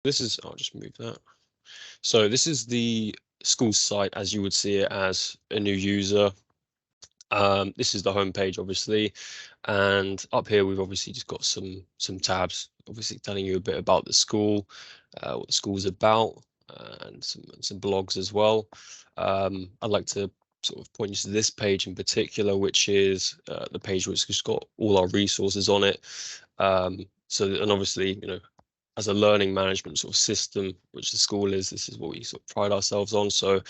This is, I'll just move that. So this is the school site as you would see it as a new user. This is the home page, obviously, and up here we've obviously just got some tabs, obviously telling you a bit about the school, what the school's about, and some blogs as well. I'd like to sort of point you to this page in particular, which is the page which has got all our resources on it. And obviously, as a learning management sort of system, which the school is, this is what we sort of pride ourselves on. So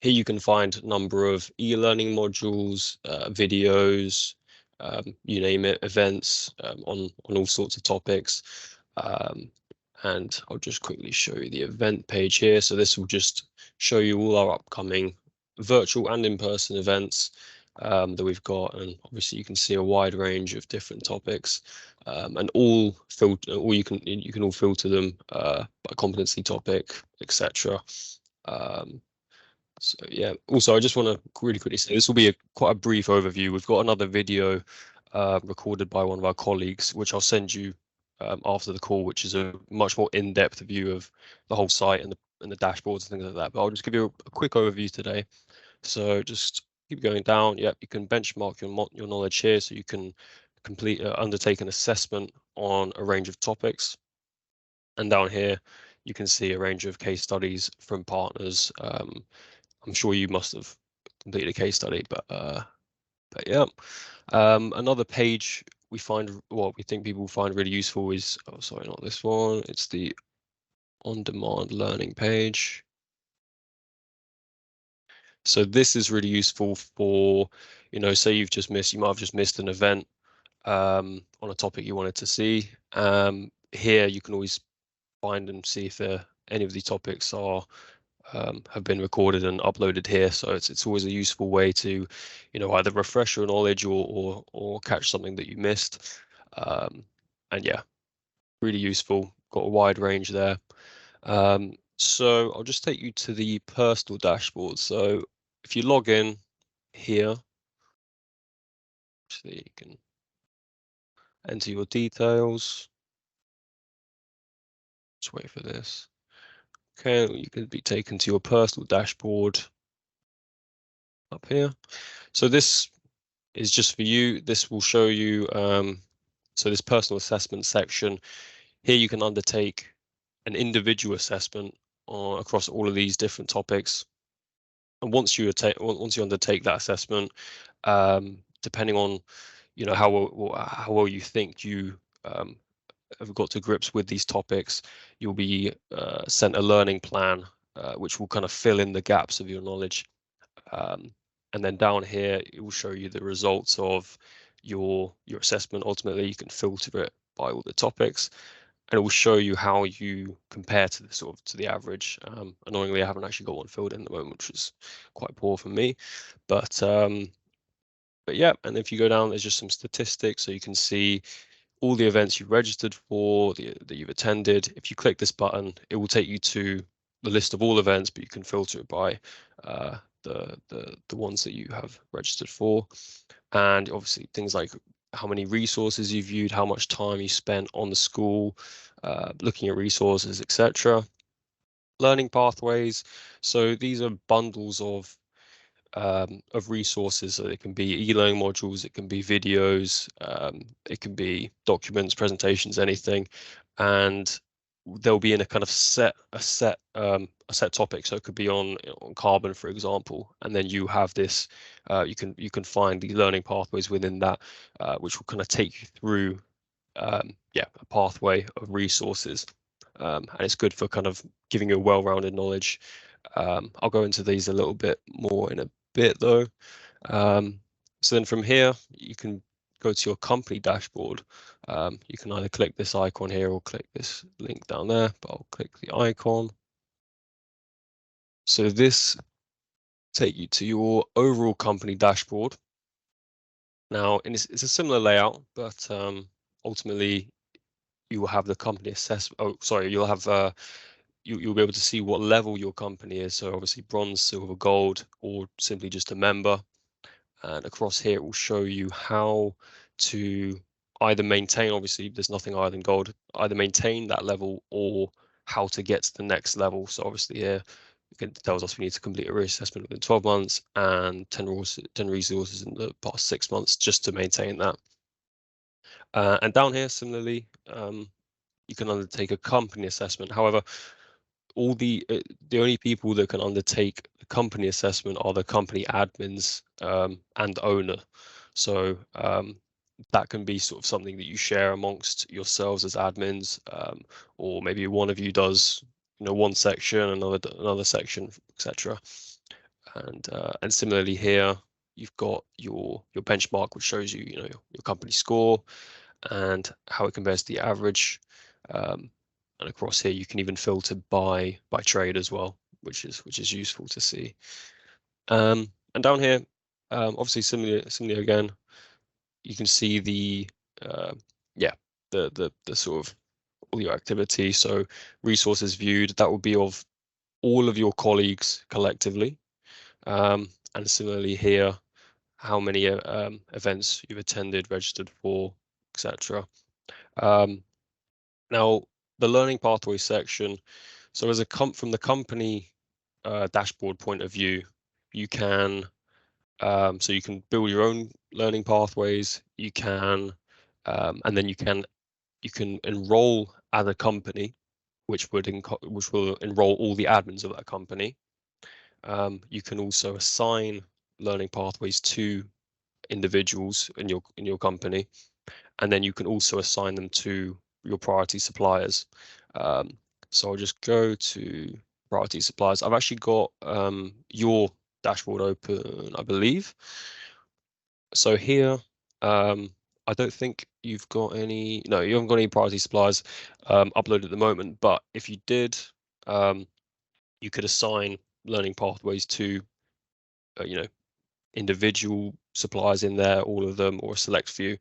here you can find a number of e-learning modules, videos, you name it, events on all sorts of topics. And I'll just quickly show you the event page here. So this will just show you all our upcoming virtual and in-person events that we've got, and obviously you can see a wide range of different topics, and all you can all filter them by competency topic, etc. So yeah, also I just want to really quickly say this will be quite a brief overview. We've got another video recorded by one of our colleagues, which I'll send you after the call, which is a much more in-depth view of the whole site and the dashboards and things like that. But I'll just give you a quick overview today. So just keep going down. Yep, you can benchmark your knowledge here, so you can undertake an assessment on a range of topics. And down here, you can see a range of case studies from partners. I'm sure you must have completed a case study, but yeah. Another page we find, what we think people find really useful is, oh, sorry, not this one. It's the on-demand learning page. So this is really useful for, say you might have just missed an event on a topic you wanted to see. Here you can always find and see if any of the topics have been recorded and uploaded here. So it's always a useful way to, either refresh your knowledge or catch something that you missed. And yeah, really useful. Got a wide range there. So I'll just take you to the personal dashboard. So if you log in here, so you can enter your details. Just wait for this. Okay, you can be taken to your personal dashboard up here. So this is just for you. This will show you, so this personal assessment section, here you can undertake an individual assessment across all of these different topics. And once you undertake that assessment, depending on how well you think you have got to grips with these topics, you'll be sent a learning plan, which will kind of fill in the gaps of your knowledge. And then down here, it will show you the results of your assessment. Ultimately, you can filter it by all the topics, and it will show you how you compare to the average. Annoyingly, I haven't actually got one filled in at the moment, which is quite poor for me. But yeah, and if you go down, there's just some statistics, so you can see all the events you've registered for, that you've attended. If you click this button, it will take you to the list of all events, but you can filter it by the ones that you have registered for. And obviously things like how many resources you've viewed, how much time you spent on the school, looking at resources, etc. Learning pathways. So these are bundles of resources. So it can be e-learning modules, it can be videos, it can be documents, presentations, anything, and they'll be in a kind of set topic. So it could be on carbon, for example, and then you have this. You can find the learning pathways within that, which will kind of take you through, a pathway of resources, and it's good for kind of giving you a well-rounded knowledge. I'll go into these a little bit more in a bit though. So then from here, you can go to your company dashboard. You can either click this icon here or click this link down there, but I'll click the icon. So this take you to your overall company dashboard. Now, it's a similar layout, but ultimately you will have the company assessment. Oh, sorry, you'll have you'll be able to see what level your company is. So obviously bronze, silver, gold, or simply just a member. And across here, it will show you how to either maintain, obviously there's nothing higher than gold, either maintain that level or how to get to the next level. So obviously here it tells us we need to complete a reassessment within 12 months and 10 resources in the past 6 months just to maintain that. And down here, similarly, you can undertake a company assessment. However, all the only people that can undertake the company assessment are the company admins and owner. So that can be sort of something that you share amongst yourselves as admins, or maybe one of you does, one section, another section, etc. And similarly here, you've got your benchmark, which shows you, your company score and how it compares to the average. And across here, you can even filter by trade as well, which is useful to see. And down here, obviously similarly again, you can see the sort of all your activity. So resources viewed, that would be of all of your colleagues collectively. And similarly here, how many events you've attended, registered for, etc. Now, the learning pathway section. So as from the company dashboard point of view, you can so you can build your own learning pathways. You can and then you can enroll as a company, which will enroll all the admins of that company. You can also assign learning pathways to individuals in your company, and then you can also assign them to your priority suppliers. So I'll just go to priority suppliers. I've actually got your dashboard open, I believe. So here, I don't think you've got any. No, you haven't got any priority suppliers uploaded at the moment. But if you did, you could assign learning pathways to, individual suppliers in there, all of them, or a select few,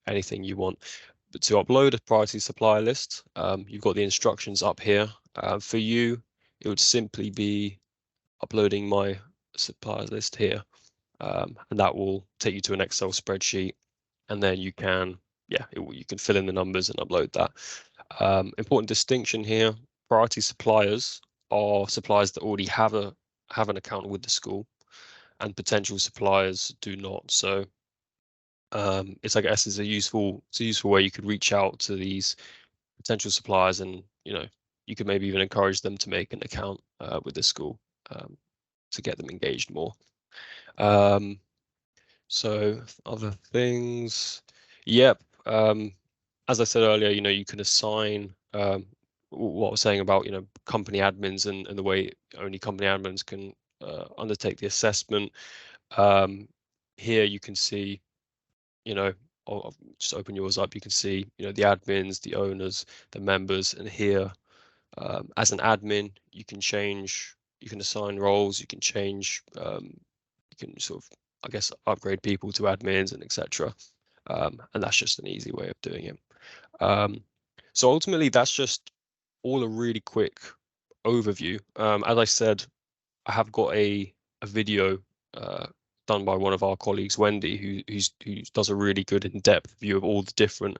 anything you want. But to upload a priority supplier list, you've got the instructions up here. For you, it would simply be uploading my suppliers list here, and that will take you to an Excel spreadsheet, and then you can, you can fill in the numbers and upload that. Important distinction here: priority suppliers are suppliers that already have an account with the school, and potential suppliers do not. So it's, I guess, it's a useful way you could reach out to these potential suppliers, and you could maybe even encourage them to make an account with the school to get them engaged more. So other things, yep. As I said earlier, you can assign what I was saying about company admins and the way only company admins can undertake the assessment. Here you can see, I'll just open yours up. You can see, the admins, the owners, the members, and here, as an admin, you can assign roles, you can change, you can sort of, I guess, upgrade people to admins and etc. And that's just an easy way of doing it. So ultimately, that's just all a really quick overview. As I said, I have got a video done by one of our colleagues, Wendy, who does a really good in-depth view of all the different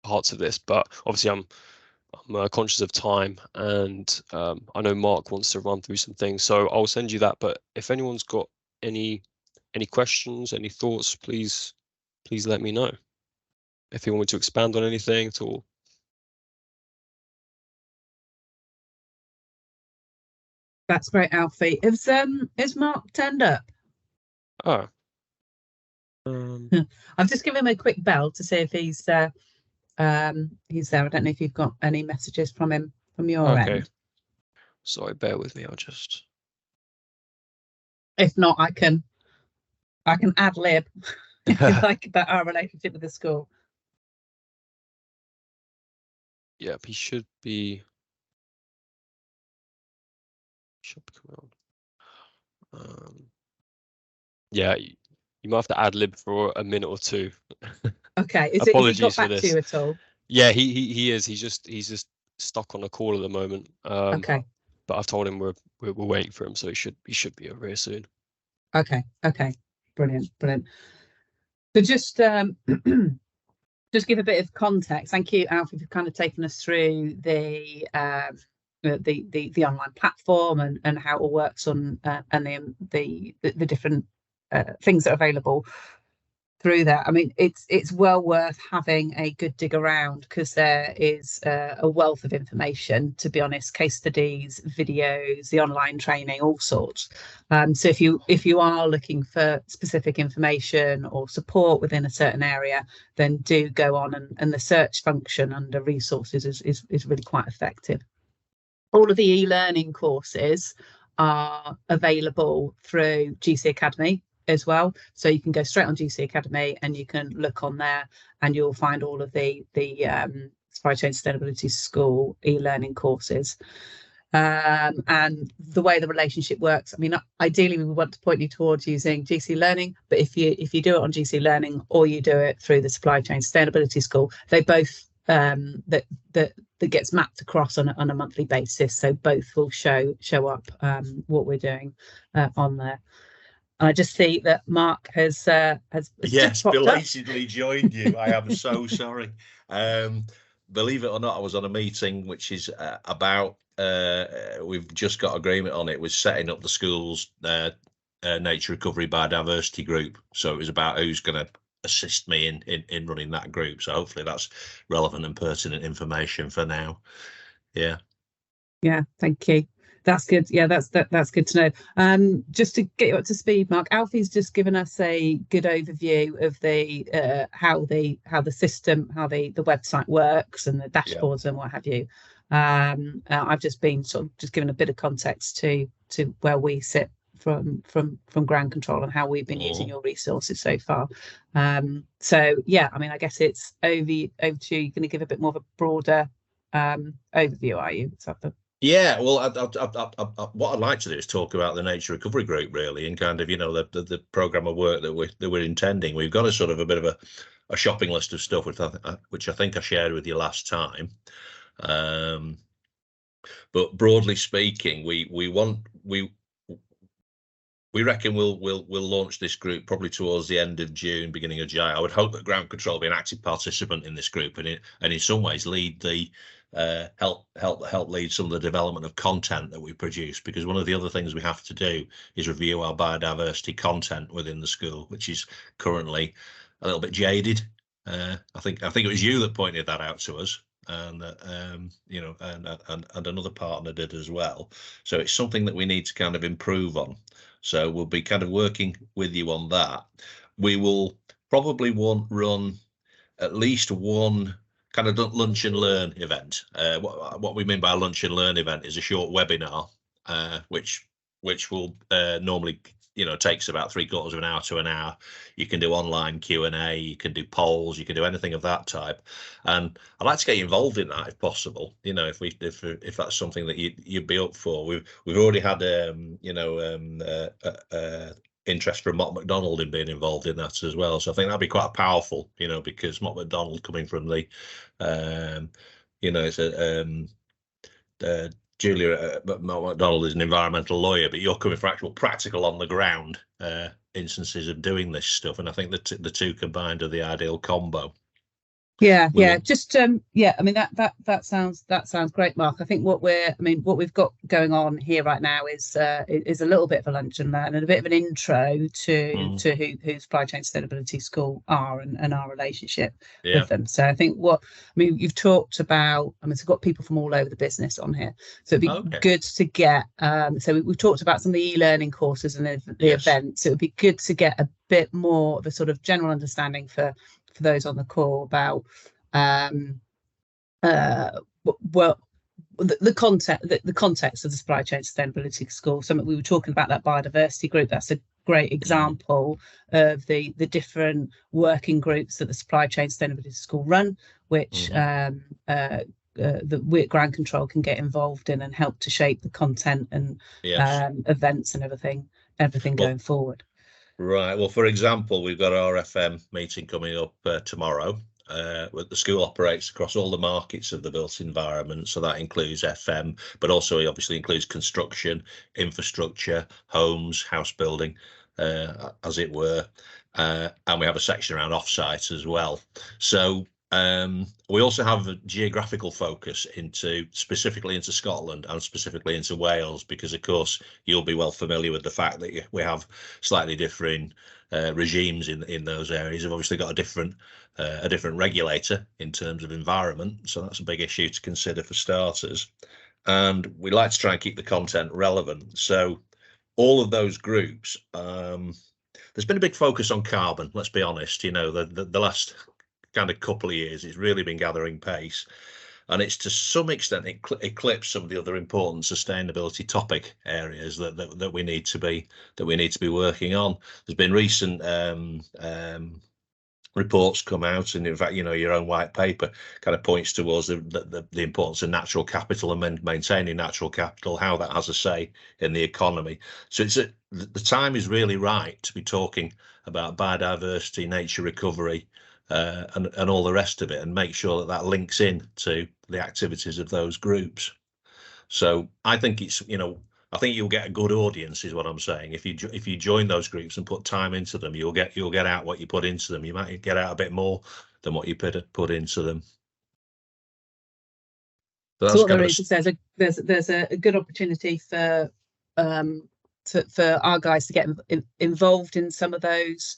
parts of this. But obviously, I'm conscious of time, and I know Mark wants to run through some things, so I'll send you that. But if anyone's got any questions, any thoughts, please let me know. If you want me to expand on anything at all. That's great, Alfie. Is Mark turned up? Oh. I've just given him a quick bell to see if he's there. I don't know if you've got any messages from him from your end. Sorry, bear with me. I'll just. If not, I can ad lib if you like about our relationship with the school. Yep, he should be. Come on. Yeah, you might have to ad lib for a minute or two. Okay. Apologies has he got for back this. to you at all? Yeah, he is. He's just stuck on a call at the moment. Okay. But I've told him we're waiting for him, so he should be over here soon. Okay. Brilliant. So just just give a bit of context. Thank you, Alfie, for kind of taking us through the online platform and how it all works on and the different things that are available through that. I mean, it's well worth having a good dig around, because there is a wealth of information, to be honest, case studies, videos, the online training, all sorts. So if you are looking for specific information or support within a certain area, then do go on, and the search function under resources is really quite effective. All of the e-learning courses are available through GC Academy as well, so you can go straight on GC Academy and you can look on there, and you'll find all of the Supply Chain Sustainability School e-learning courses. And the way the relationship works, I mean, ideally we want to point you towards using GC Learning, but if you do it on GC Learning or you do it through the Supply Chain Sustainability School, they both that gets mapped across on a monthly basis, so both will show up what we're doing on there. I just see that Mark has yes, belatedly joined you. I am so sorry. Believe it or not, I was on a meeting which is about we've just got agreement on it, was setting up the school's nature recovery biodiversity group. So it was about who's going to assist me in running that group. So hopefully that's relevant and pertinent information for now. Yeah, thank you. That's good. Yeah, that's good to know. Just to get you up to speed, Mark, Alfie's just given us a good overview of the how the system, how the website works and the dashboards and what have you. I've just been sort of just given a bit of context to where we sit from ground control and how we've been using your resources so far. So yeah, I mean, I guess it's over to you. You're going to give a bit more of a broader overview, are you? Yeah, well, what I'd like to do is talk about the Nature Recovery Group, really, and kind of, you know, the programme of work that we're intending. We've got a sort of a bit of a shopping list of stuff, which I think I shared with you last time. But broadly speaking, we reckon we'll launch this group probably towards the end of June, beginning of July. I would hope that ground control will be an active participant in this group, and in some ways lead the help lead some of the development of content that we produce, because one of the other things we have to do is review our biodiversity content within the school, which is currently a little bit jaded. I think it was you that pointed that out to us, and you know, and another partner did as well. So it's something that we need to kind of improve on. So we'll be kind of working with you on that. We will probably run at least one kind of lunch and learn event. What we mean by a lunch and learn event is a short webinar, which will normally, you know, takes about 3/4 of an hour to an hour. You can do online Q&A, you can do polls, you can do anything of that type. And I'd like to get you involved in that if possible. You know, if that's something that you'd be up for. We've already had interest from Mott MacDonald in being involved in that as well. So I think that'd be quite powerful, you know, because Mott MacDonald coming from the, you know, it's Julia Mott MacDonald is an environmental lawyer, but you're coming for actual practical on the ground instances of doing this stuff, and I think the two combined are the ideal combo. Yeah, just I mean, that sounds great, Mark. I think what we've got going on here right now is a little bit of a lunch and learn and a bit of an intro to who Supply Chain Sustainability School are and our relationship with them. So I think you've talked about, so we've got people from all over the business on here, so it'd be good to get so we've talked about some of the e-learning courses and the events. It would be good to get a bit more of a sort of general understanding for those on the call about the context of the Supply Chain Sustainability School. We were talking about that biodiversity group. That's a great example of the different working groups that the Supply Chain Sustainability School run, which the we at Ground Control can get involved in and help to shape the content and events and everything going forward. Right. Well, for example, we've got our FM meeting coming up tomorrow. The school operates across all the markets of the built environment, so that includes FM, but also it obviously includes construction, infrastructure, homes, house building, as it were, and we have a section around offsite as well. So We also have a geographical focus specifically into Scotland and specifically into Wales, because of course you'll be well familiar with the fact that we have slightly differing regimes in those areas. We've obviously got a different regulator in terms of environment, so that's a big issue to consider for starters. And we like to try and keep the content relevant. So all of those groups, there's been a big focus on carbon, let's be honest. You know, the last kind of couple of years it's really been gathering pace, and it's to some extent eclipsed some of the other important sustainability topic areas that we need to be working on. There's been recent reports come out, and in fact, you know, your own white paper kind of points towards the importance of natural capital and maintaining natural capital, how that has a say in the economy. So the time is really right to be talking about biodiversity, nature recovery, and all the rest of it, and make sure that links in to the activities of those groups. So I think it's, you know, I think you'll get a good audience, is what I'm saying. If you join those groups and put time into them, you'll get out what you put into them. You might get out a bit more than what you put into them. So what there is there's a good opportunity for our guys to get involved in some of those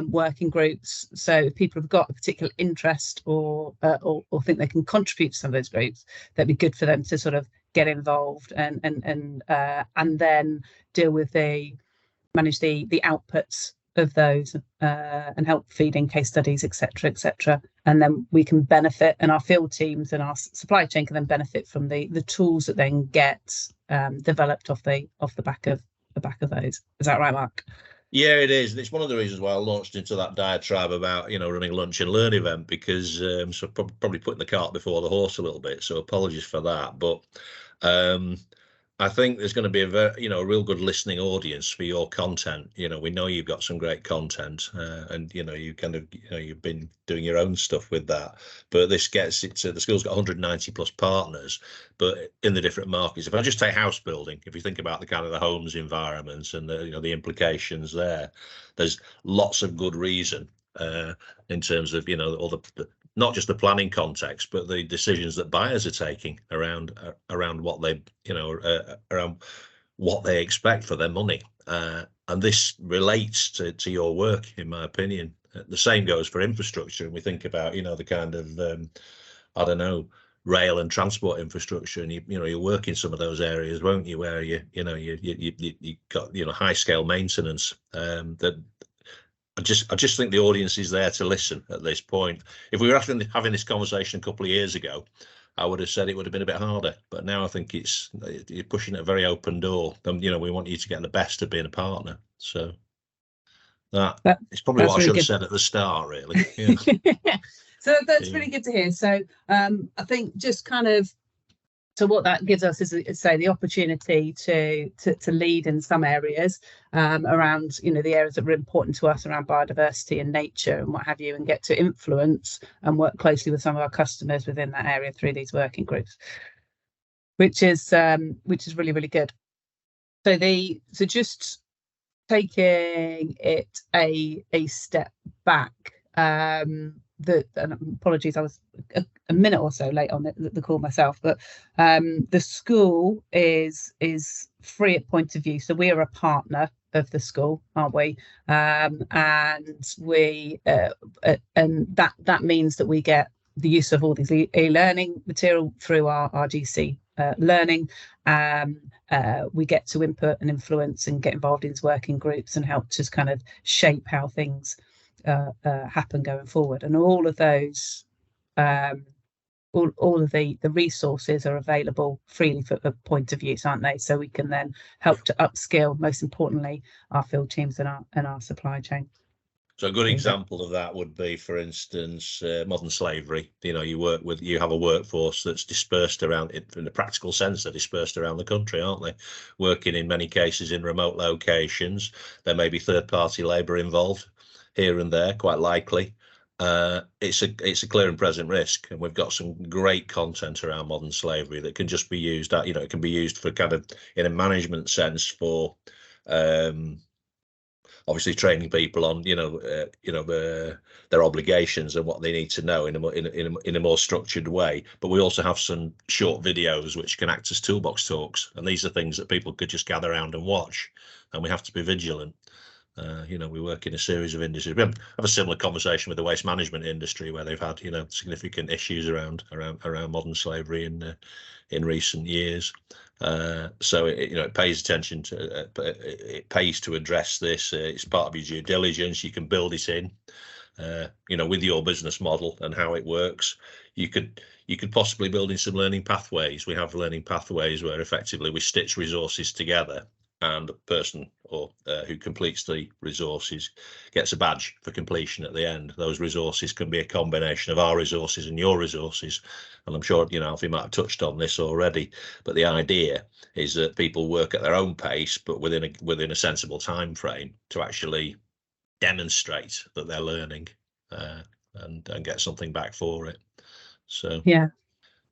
working groups. So if people have got a particular interest or think they can contribute to some of those groups, that'd be good for them to sort of get involved and then manage the outputs of those and help feeding case studies, etc. And then we can benefit, and our field teams and our supply chain can then benefit from the tools that then get developed off the back of those. Is that right, Mark? Yeah, it is. It's one of the reasons why I launched into that diatribe about, you know, running a lunch and learn event, because so probably putting the cart before the horse a little bit. So apologies for that, but I think there's going to be a real good listening audience for your content. You know, we know you've got some great content, and you know, you've been doing your own stuff with that. But this gets it to the school's got 190 plus partners, but in the different markets. If I just take house building, if you think about the kind of the homes environments and the implications there's lots of good reason in terms of, you know, all the not just the planning context, but the decisions that buyers are taking around what they, you know, around what they expect for their money. And this relates to your work, in my opinion. The same goes for infrastructure. And we think about, you know, the kind of, I don't know, rail and transport infrastructure, and you work in some of those areas, won't you, where you got, you know, high scale maintenance that. I just think the audience is there to listen at this point. If we were having this conversation a couple of years ago, I would have said it would have been a bit harder. But now I think you're pushing a very open door. And, you know, we want you to get the best of being a partner. So that is probably what I should have said at the start, really. Yeah. So that's really good to hear. So I think just kind of, so what that gives us is, say, the opportunity to lead in some areas around, you know, the areas that are important to us around biodiversity and nature and what have you, and get to influence and work closely with some of our customers within that area through these working groups, which is really, really good. So just taking it a step back. And apologies, I was a minute or so late on the call myself, but the school is free at point of view, so we are a partner of the school, aren't we? And we and that means that we get the use of all these e-learning material through our GC learning. We get to input and influence and get involved in working groups and help to kind of shape how things happen going forward. And all of those all of the resources are available freely for a point of use, aren't they? So we can then help to upskill, most importantly, our field teams and our supply chain. So a good example of that would be, for instance, modern slavery. You know, you have a workforce that's dispersed around it, in a practical sense, they're dispersed around the country, aren't they? Working in many cases in remote locations. There may be third-party labour involved here and there, quite likely. It's a clear and present risk, and we've got some great content around modern slavery that can just be used. You know, it can be used for kind of, in a management sense, for obviously training people on their obligations and what they need to know in a more structured way. But we also have some short videos which can act as toolbox talks, and these are things that people could just gather around and watch, and we have to be vigilant. We work in a series of industries. We have a similar conversation with the waste management industry, where they've had significant issues around modern slavery in recent years. So it pays attention to it pays to address this. It's part of your due diligence. You can build it in, with your business model and how it works. You could possibly build in some learning pathways. We have learning pathways where effectively we stitch resources together, and the person who completes the resources gets a badge for completion at the end. Those resources can be a combination of our resources and your resources, and I'm sure Alfie might have touched on this already, but the idea is that people work at their own pace, but within a sensible time frame, to actually demonstrate that they're learning and get something back for it. So yeah.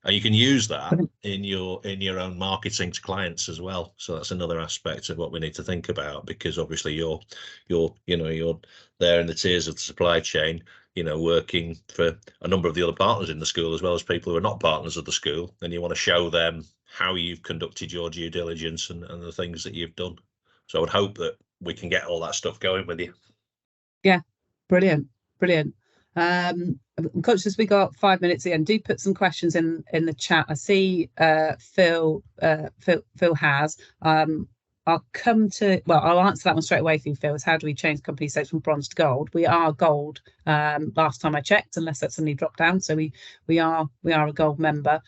And you can use that in your own marketing to clients as well. So that's another aspect of what we need to think about, because obviously you're there in the tiers of the supply chain, working for a number of the other partners in the school, as well as people who are not partners of the school. And you want to show them how you've conducted your due diligence and the things that you've done. So I would hope that we can get all that stuff going with you. Yeah, brilliant. I'm conscious we got 5 minutes in. Do put some questions in the chat. I see Phil has. I'll answer that one straight away for you, Phil. Is how do we change company status from bronze to gold? We are gold. Last time I checked, unless that suddenly dropped down. So we are a gold member.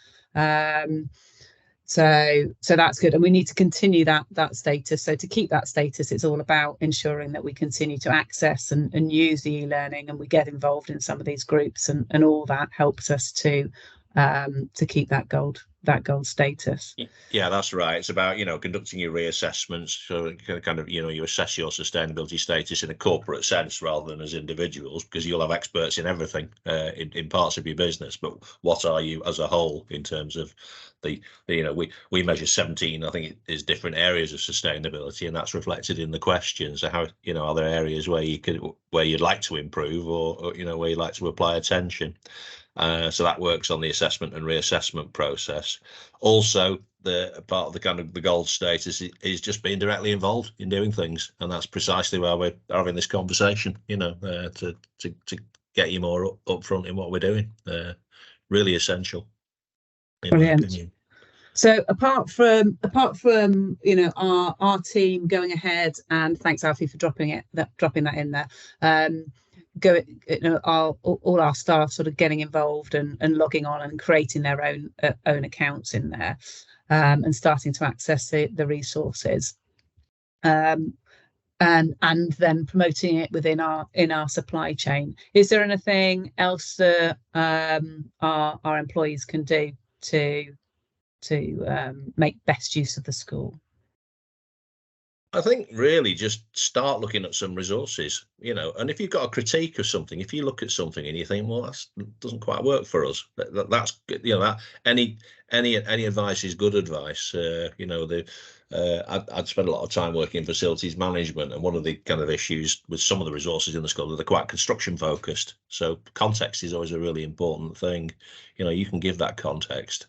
So that's good, and we need to continue that status. So to keep that status, it's all about ensuring that we continue to access and use the e-learning, and we get involved in some of these groups, and all that helps us to keep that gold status. Yeah, that's right. It's about conducting your reassessments, so kind of you assess your sustainability status in a corporate sense rather than as individuals, because you'll have experts in everything in parts of your business, but what are you as a whole in terms of we measure 17, I think it is, different areas of sustainability, and that's reflected in the question. So how are there areas where you'd like to improve, or where you'd like to apply attention? So that works on the assessment and reassessment process. Also, the part of the kind of the gold status is just being directly involved in doing things, and that's precisely why we're having this conversation. To get you more upfront in what we're doing. Really essential. Brilliant. So apart from our team going ahead, and thanks Alfie for dropping that in there. All our staff sort of getting involved and logging on and creating their own accounts in there, and starting to access the resources, and then promoting it within our supply chain. Is there anything else that our employees can do to make best use of the school? I think really just start looking at some resources, and if you've got a critique of something, if you look at something and you think, well, that doesn't quite work for us, that's that any advice is good advice. I'd spent a lot of time working in facilities management, and one of the kind of issues with some of the resources in the school are they're quite construction focused. So context is always a really important thing. You can give that context.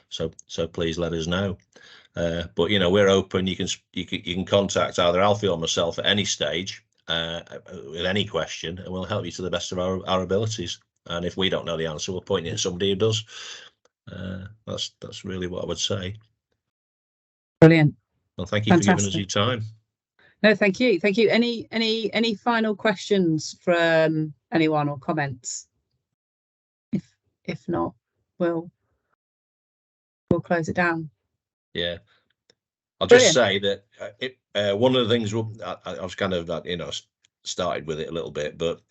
So please let us know. But we're open. You can contact either Alfie or myself at any stage with any question, and we'll help you to the best of our abilities. And if we don't know the answer, we'll point you at somebody who does. That's really what I would say. Brilliant. Well, thank you for giving us your time. No, thank you. Any final questions from anyone or comments? If not, we'll close it down. Yeah, I'll just say that one of the things I was kind of started with it a little bit, but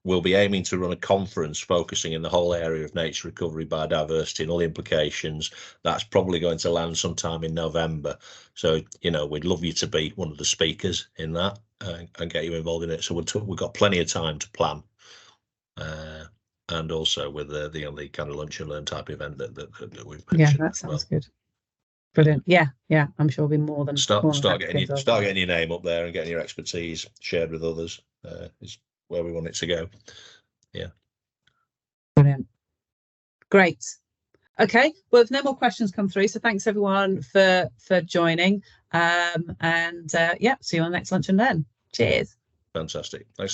we'll be aiming to run a conference focusing in the whole area of nature recovery, biodiversity, and all the implications. That's probably going to land sometime in November. So we'd love you to be one of the speakers in that and get you involved in it. So we've got plenty of time to plan. And also with the kind of lunch and learn type event that we've mentioned. Yeah, that sounds good. Brilliant. Yeah, I'm sure we'll be more than Start happy getting your name up there and getting your expertise shared with others is where we want it to go. Yeah. Brilliant. Great. Okay, well, if no more questions come through, so thanks everyone for joining, and yeah, see you on the next lunch and learn. Cheers. Fantastic. Thanks.